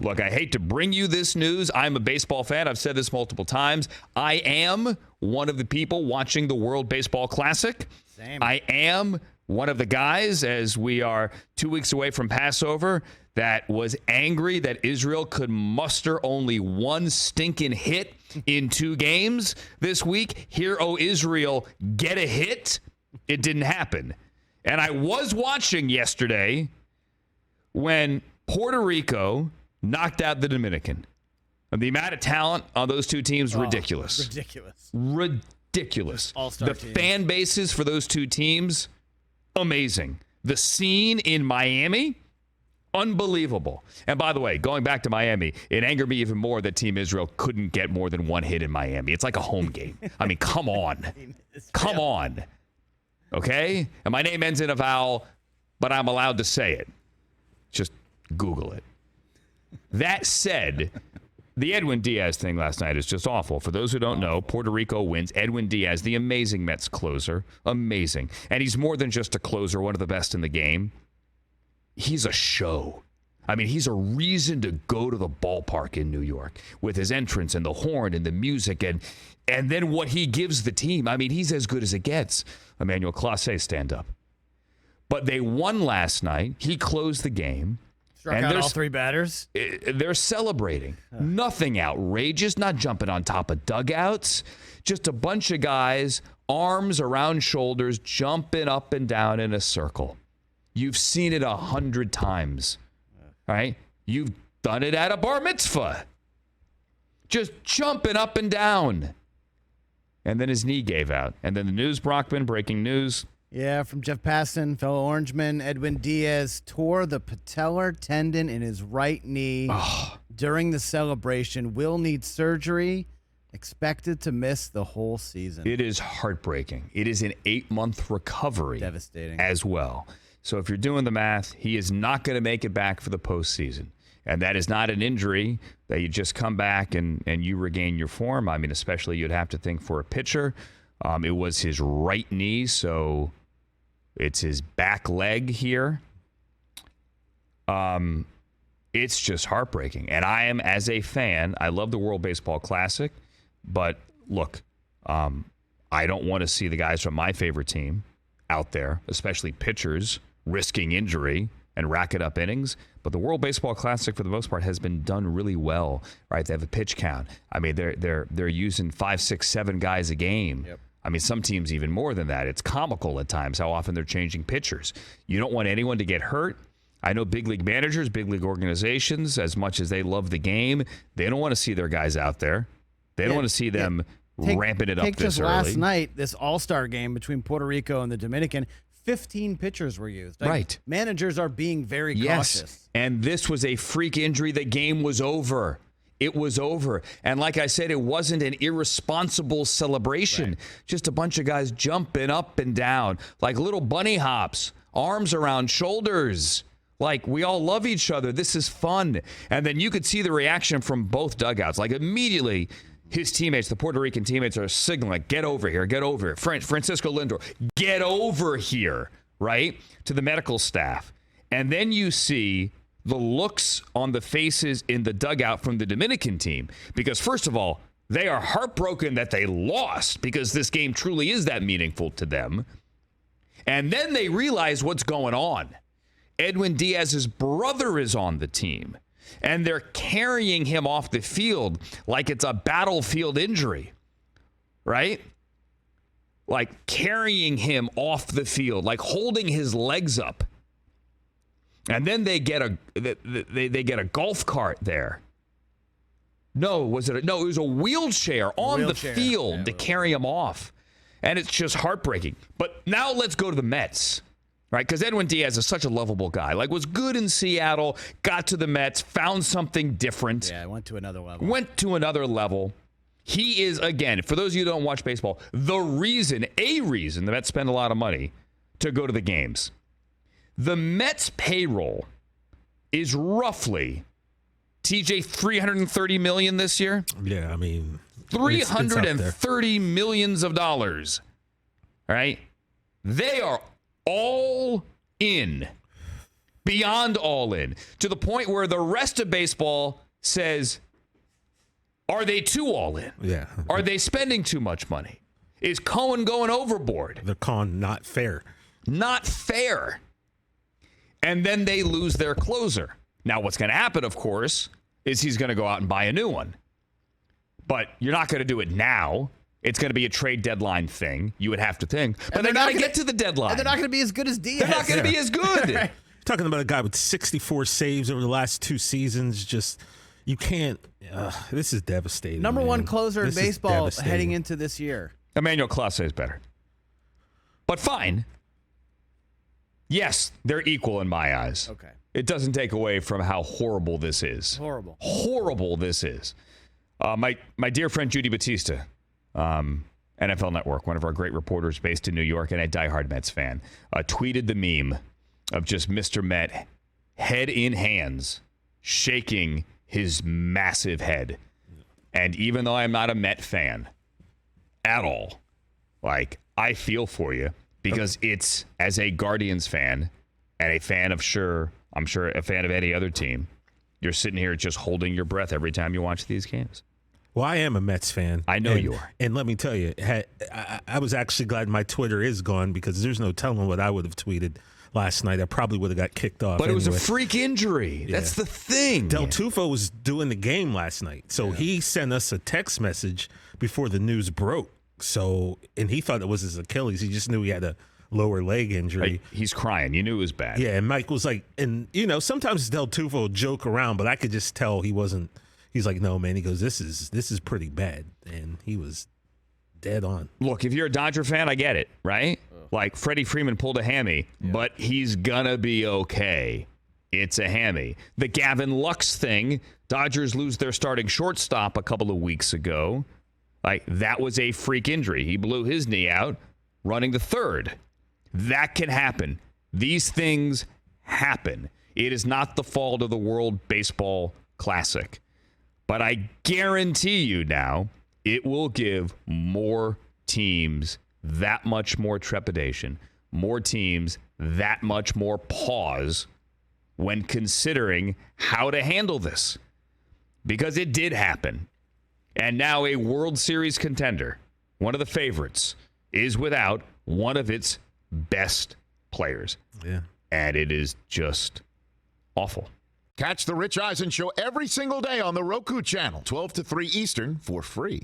Look, I hate to bring you this news. I'm a baseball fan. I've said this multiple times. I am one of the people watching the World Baseball Classic. Same. I am one of the guys, as we are 2 weeks away from Passover, that was angry that Israel could muster only one stinking hit in 2 games this week. Hear, oh, Israel, get a hit. It didn't happen. And I was watching yesterday when Puerto Rico knocked out the Dominican. And the amount of talent on those 2 teams, ridiculous. Ridiculous. All-star The team. fan bases for those 2 teams, amazing. The scene in Miami, unbelievable. And by the way, going back to Miami, it angered me even more that Team Israel couldn't get more than 1 hit in Miami. It's like a home game. I mean, come on. Come on. Okay? And my name ends in a vowel, but I'm allowed to say it. Just Google it. That said, the Edwin Diaz thing last night is just awful. For those who don't know, Puerto Rico wins. Edwin Diaz, the amazing Mets closer. Amazing. And he's more than just a closer, one of the best in the game. He's a show. I mean, he's a reason to go to the ballpark in New York with his entrance and the horn and the music and then what he gives the team. I mean, he's as good as it gets. Emmanuel Clase, stand up. But they won last night. He closed the game. Struck out all 3 batters. They're celebrating. Nothing outrageous, not jumping on top of dugouts. Just a bunch of guys, arms around shoulders, jumping up and down in a circle. You've seen it 100 times, right? You've done it at a bar mitzvah. Just jumping up and down. And then his knee gave out. And then the news, Brockman, breaking news. Yeah, from Jeff Passan, fellow Orangeman, Edwin Diaz tore the patellar tendon in his right knee during the celebration. Will need surgery. Expected to miss the whole season. It is heartbreaking. It is an 8-month recovery. Devastating. As well. So if you're doing the math, he is not going to make it back for the postseason. And that is not an injury that you just come back and you regain your form. I mean, especially you'd have to think for a pitcher. It was his right knee, so it's his back leg here. It's just heartbreaking. And I am, as a fan, I love the World Baseball Classic. But look, I don't want to see the guys from my favorite team out there, especially pitchers, risking injury and racking up innings. But the World Baseball Classic, for the most part, has been done really well, right? They have a pitch count. I mean, they're using 5, 6, 7 guys a game. Yep. I mean, some teams even more than that. It's comical at times how often they're changing pitchers. You don't want anyone to get hurt. I know big league managers, big league organizations, as much as they love the game, they don't want to see their guys out there. They don't want to see them ramping it up this early. Take just last night, this all-star game between Puerto Rico and the Dominican, 15 pitchers were used. Right. Managers are being very cautious. And this was a freak injury. The game was over. It was over. And like I said, it wasn't an irresponsible celebration. Right. Just a bunch of guys jumping up and down like little bunny hops, arms around shoulders. Like, we all love each other. This is fun. And then you could see the reaction from both dugouts. Like, immediately, his teammates, the Puerto Rican teammates, are signaling, get over here, get over here. Francisco Lindor, get over here, right? To the medical staff. And then you see the looks on the faces in the dugout from the Dominican team. Because, first of all, they are heartbroken that they lost because this game truly is that meaningful to them. And then they realize what's going on. Edwin Diaz's brother is on the team, and they're carrying him off the field like it's a battlefield injury, right? Like carrying him off the field, like holding his legs up. And then they get a golf cart there. No, it was a wheelchair on the field to carry him off. And it's just heartbreaking. But now let's go to the Mets. Right, because Edwin Diaz is such a lovable guy. Like, was good in Seattle, got to the Mets, found something different. Yeah, went to another level. He is, again, for those of you who don't watch baseball, a reason the Mets spend a lot of money to go to the games. The Mets payroll is roughly, TJ, $330 million this year? Yeah, I mean, $330 million of dollars. All right? They are all in Beyond all in. To the point where the rest of baseball says, are they too all in? Yeah. Are they spending too much money? Is Cohen going overboard? They're calling not fair. Not fair. And then they lose their closer. Now, what's going to happen, of course, is he's going to go out and buy a new one. But you're not going to do it now. It's going to be a trade deadline thing, you would have to think. But they're not going to get to the deadline. And they're not going to be as good as Diaz. They're not going to be as good. Right. Talking about a guy with 64 saves over the last 2 seasons. Just, you can't. This is devastating. Number man. one closer This in is baseball devastating. heading into this year. Emmanuel Clase is better. But fine. Yes, they're equal in my eyes. Okay. It doesn't take away from how horrible this is. Horrible. Horrible this is. My dear friend Judy Batista, NFL Network, one of our great reporters based in New York and a diehard Mets fan, tweeted the meme of just Mr. Met, head in hands, shaking his massive head. And even though I'm not a Met fan at all, like, I feel for you because it's, as a Guardians fan and a fan of I'm sure a fan of any other team, you're sitting here just holding your breath every time you watch these games. Well, I am a Mets fan. I know you are. And let me tell you, I was actually glad my Twitter is gone because there's no telling what I would have tweeted last night. I probably would have got kicked off. But it was a anyway. freak injury. Yeah. That's the thing. Del Tufo was doing the game last night. So he sent us a text message before the news broke. So, and he thought it was his Achilles. He just knew he had a lower leg injury. He's crying. You knew it was bad. Yeah, and Mike was like, and sometimes Del Tufo will joke around, but I could just tell he wasn't. He's like, no, man. He goes, this is pretty bad, and he was dead on. Look, if you're a Dodger fan, I get it, right? Like Freddie Freeman pulled a hammy, but he's gonna be okay. It's a hammy. The Gavin Lux thing, Dodgers lose their starting shortstop a couple of weeks ago. Like, that was a freak injury. He blew his knee out running the third. That can happen. These things happen. It is not the fault of the World Baseball Classic. But I guarantee you now, it will give more teams that much more trepidation, more teams that much more pause when considering how to handle this. Because it did happen. And now a World Series contender, one of the favorites, is without one of its best players. Yeah. And it is just awful. Catch the Rich Eisen Show every single day on the Roku channel, 12 to 3 Eastern, for free.